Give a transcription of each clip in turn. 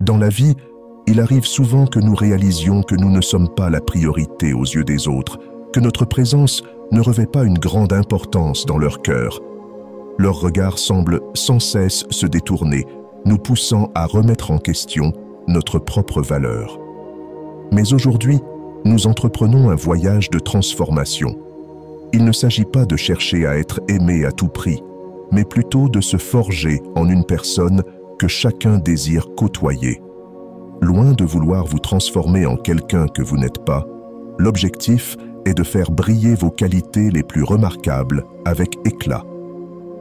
Dans la vie, il arrive souvent que nous réalisions que nous ne sommes pas la priorité aux yeux des autres, que notre présence ne revêt pas une grande importance dans leur cœur. Leur regard semble sans cesse se détourner, nous poussant à remettre en question notre propre valeur. Mais aujourd'hui, nous entreprenons un voyage de transformation. Il ne s'agit pas de chercher à être aimé à tout prix, mais plutôt de se forger en une personne que chacun désire côtoyer. Loin de vouloir vous transformer en quelqu'un que vous n'êtes pas, l'objectif est de faire briller vos qualités les plus remarquables avec éclat.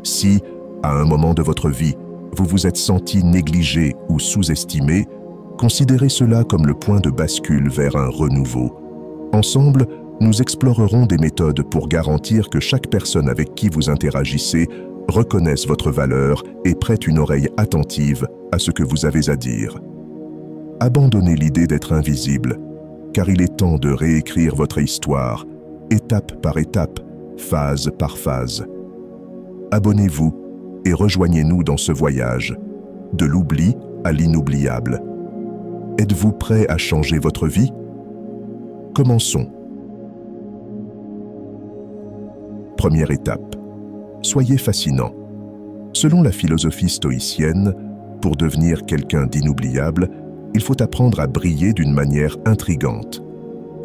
Si, à un moment de votre vie, vous vous êtes senti négligé ou sous-estimé, considérez cela comme le point de bascule vers un renouveau. Ensemble, nous explorerons des méthodes pour garantir que chaque personne avec qui vous interagissez reconnaisse votre valeur et prête une oreille attentive à ce que vous avez à dire. Abandonnez l'idée d'être invisible, car il est temps de réécrire votre histoire, étape par étape, phase par phase. Abonnez-vous et rejoignez-nous dans ce voyage, de l'oubli à l'inoubliable. Êtes-vous prêt à changer votre vie? Commençons. Première étape. Soyez fascinant. Selon la philosophie stoïcienne, pour devenir quelqu'un d'inoubliable, il faut apprendre à briller d'une manière intrigante.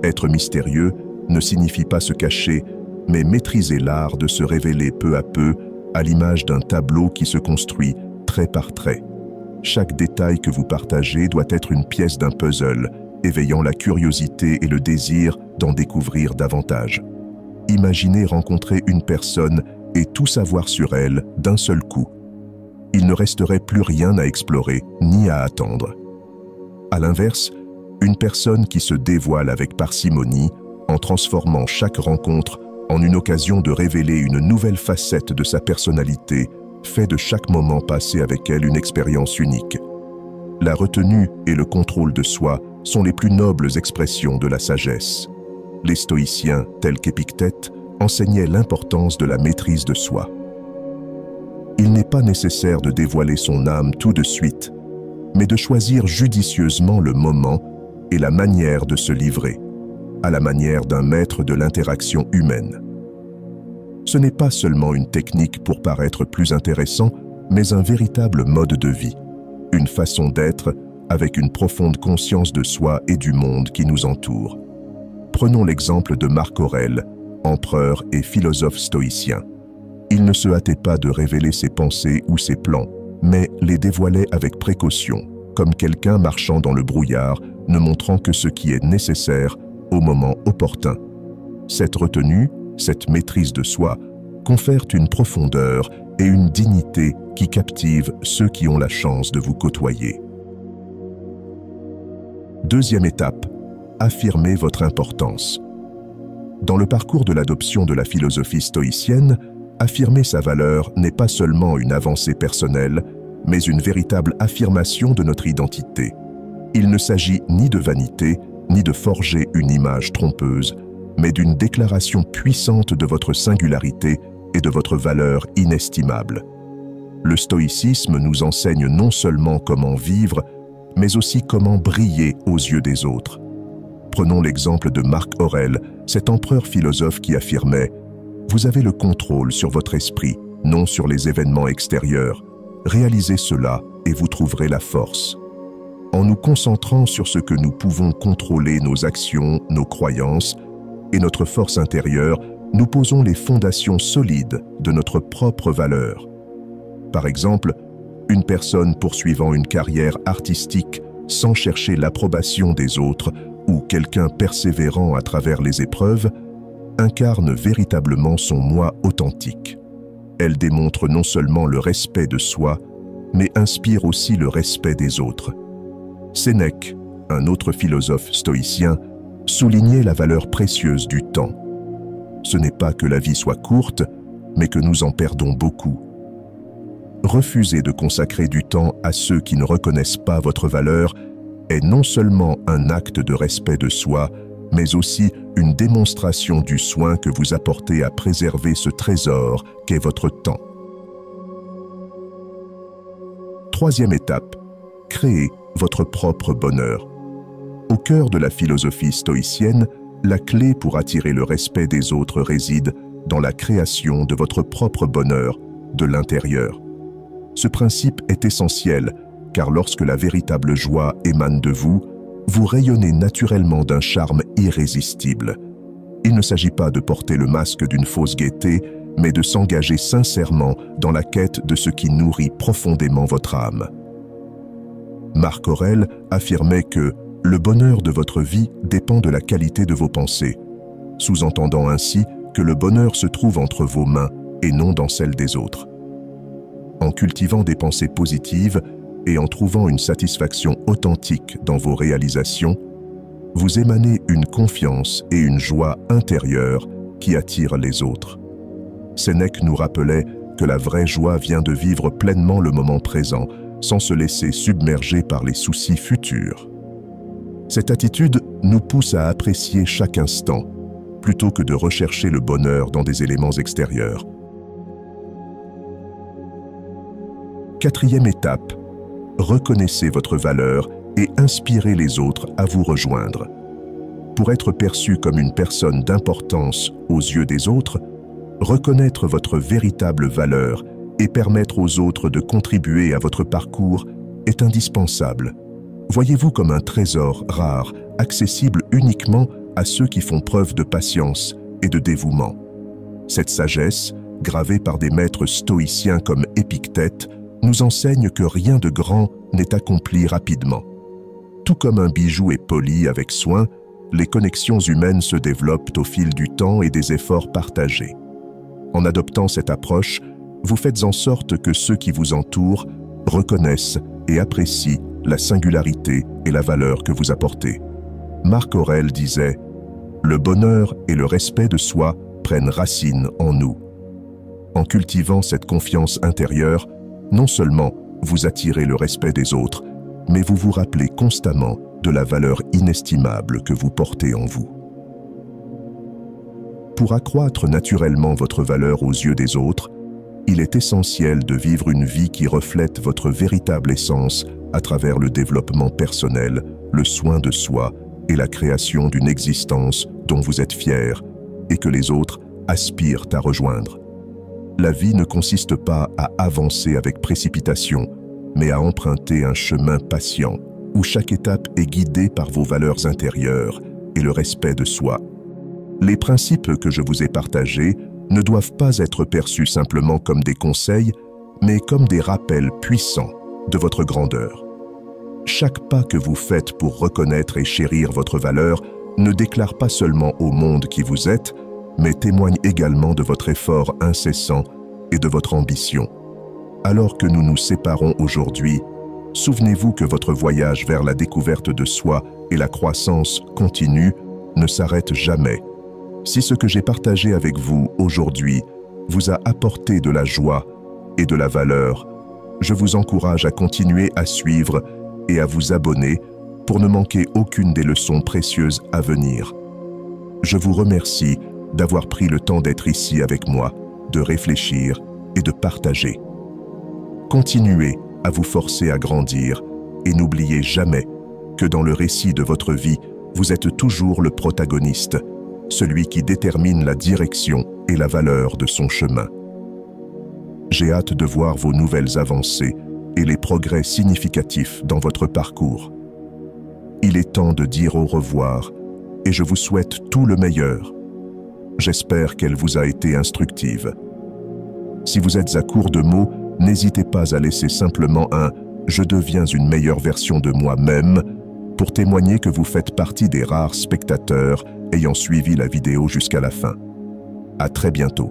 Être mystérieux ne signifie pas se cacher, mais maîtriser l'art de se révéler peu à peu à l'image d'un tableau qui se construit trait par trait. Chaque détail que vous partagez doit être une pièce d'un puzzle, éveillant la curiosité et le désir d'en découvrir davantage. Imaginez rencontrer une personne et tout savoir sur elle d'un seul coup. Il ne resterait plus rien à explorer ni à attendre. À l'inverse, une personne qui se dévoile avec parcimonie, en transformant chaque rencontre en une occasion de révéler une nouvelle facette de sa personnalité, fait de chaque moment passé avec elle une expérience unique. La retenue et le contrôle de soi sont les plus nobles expressions de la sagesse. Les stoïciens, tels qu'Épictète, enseignaient l'importance de la maîtrise de soi. Il n'est pas nécessaire de dévoiler son âme tout de suite, mais de choisir judicieusement le moment et la manière de se livrer, à la manière d'un maître de l'interaction humaine. Ce n'est pas seulement une technique pour paraître plus intéressant, mais un véritable mode de vie, une façon d'être avec une profonde conscience de soi et du monde qui nous entoure. Prenons l'exemple de Marc Aurèle, empereur et philosophe stoïcien. Il ne se hâtait pas de révéler ses pensées ou ses plans, mais les dévoilait avec précaution, comme quelqu'un marchant dans le brouillard, ne montrant que ce qui est nécessaire au moment opportun. Cette retenue, cette maîtrise de soi, confèrent une profondeur et une dignité qui captivent ceux qui ont la chance de vous côtoyer. Deuxième étape, affirmez votre importance. Dans le parcours de l'adoption de la philosophie stoïcienne, affirmer sa valeur n'est pas seulement une avancée personnelle, mais une véritable affirmation de notre identité. Il ne s'agit ni de vanité, ni de forger une image trompeuse, mais d'une déclaration puissante de votre singularité et de votre valeur inestimable. Le stoïcisme nous enseigne non seulement comment vivre, mais aussi comment briller aux yeux des autres. Prenons l'exemple de Marc Aurèle, cet empereur philosophe qui affirmait « Vous avez le contrôle sur votre esprit, non sur les événements extérieurs. Réalisez cela et vous trouverez la force. » En nous concentrant sur ce que nous pouvons contrôler, nos actions, nos croyances et notre force intérieure, nous posons les fondations solides de notre propre valeur. Par exemple, une personne poursuivant une carrière artistique sans chercher l'approbation des autres ou quelqu'un persévérant à travers les épreuves incarne véritablement son moi authentique. Elle démontre non seulement le respect de soi, mais inspire aussi le respect des autres. Sénèque, un autre philosophe stoïcien, soulignait la valeur précieuse du temps. Ce n'est pas que la vie soit courte, mais que nous en perdons beaucoup. Refuser de consacrer du temps à ceux qui ne reconnaissent pas votre valeur est non seulement un acte de respect de soi, mais aussi une démonstration du soin que vous apportez à préserver ce trésor qu'est votre temps. Troisième étape, créez votre propre bonheur. Au cœur de la philosophie stoïcienne, la clé pour attirer le respect des autres réside dans la création de votre propre bonheur de l'intérieur. Ce principe est essentiel car lorsque la véritable joie émane de vous, vous rayonnez naturellement d'un charme irrésistible. Il ne s'agit pas de porter le masque d'une fausse gaieté, mais de s'engager sincèrement dans la quête de ce qui nourrit profondément votre âme. Marc Aurèle affirmait que le bonheur de votre vie dépend de la qualité de vos pensées, sous-entendant ainsi que le bonheur se trouve entre vos mains et non dans celles des autres. En cultivant des pensées positives et en trouvant une satisfaction authentique dans vos réalisations, vous émanez une confiance et une joie intérieure qui attirent les autres. Sénèque nous rappelait que la vraie joie vient de vivre pleinement le moment présent, sans se laisser submerger par les soucis futurs. Cette attitude nous pousse à apprécier chaque instant, plutôt que de rechercher le bonheur dans des éléments extérieurs. Quatrième étape, reconnaissez votre valeur et inspirez les autres à vous rejoindre. Pour être perçu comme une personne d'importance aux yeux des autres, reconnaître votre véritable valeur et permettre aux autres de contribuer à votre parcours est indispensable. Voyez-vous comme un trésor rare, accessible uniquement à ceux qui font preuve de patience et de dévouement. Cette sagesse, gravée par des maîtres stoïciens comme Épictète, nous enseigne que rien de grand n'est accompli rapidement. Tout comme un bijou est poli avec soin, les connexions humaines se développent au fil du temps et des efforts partagés. En adoptant cette approche, vous faites en sorte que ceux qui vous entourent reconnaissent et apprécient la singularité et la valeur que vous apportez. Marc Aurèle disait « Le bonheur et le respect de soi prennent racine en nous ». En cultivant cette confiance intérieure, non seulement vous attirez le respect des autres, mais vous vous rappelez constamment de la valeur inestimable que vous portez en vous. Pour accroître naturellement votre valeur aux yeux des autres, il est essentiel de vivre une vie qui reflète votre véritable essence à travers le développement personnel, le soin de soi et la création d'une existence dont vous êtes fier et que les autres aspirent à rejoindre. La vie ne consiste pas à avancer avec précipitation, mais à emprunter un chemin patient où chaque étape est guidée par vos valeurs intérieures et le respect de soi. Les principes que je vous ai partagés ne doivent pas être perçus simplement comme des conseils, mais comme des rappels puissants de votre grandeur. Chaque pas que vous faites pour reconnaître et chérir votre valeur ne déclare pas seulement au monde qui vous êtes, mais témoigne également de votre effort incessant et de votre ambition. Alors que nous nous séparons aujourd'hui, souvenez-vous que votre voyage vers la découverte de soi et la croissance continue ne s'arrête jamais. Si ce que j'ai partagé avec vous aujourd'hui vous a apporté de la joie et de la valeur, je vous encourage à continuer à suivre et à vous abonner pour ne manquer aucune des leçons précieuses à venir. Je vous remercie d'avoir pris le temps d'être ici avec moi, de réfléchir et de partager. Continuez à vous forcer à grandir et n'oubliez jamais que dans le récit de votre vie, vous êtes toujours le protagoniste, celui qui détermine la direction et la valeur de son chemin. J'ai hâte de voir vos nouvelles avancées et les progrès significatifs dans votre parcours. Il est temps de dire au revoir et je vous souhaite tout le meilleur. J'espère qu'elle vous a été instructive. Si vous êtes à court de mots, n'hésitez pas à laisser simplement un « Je deviens une meilleure version de moi-même » pour témoigner que vous faites partie des rares spectateurs ayant suivi la vidéo jusqu'à la fin. À très bientôt.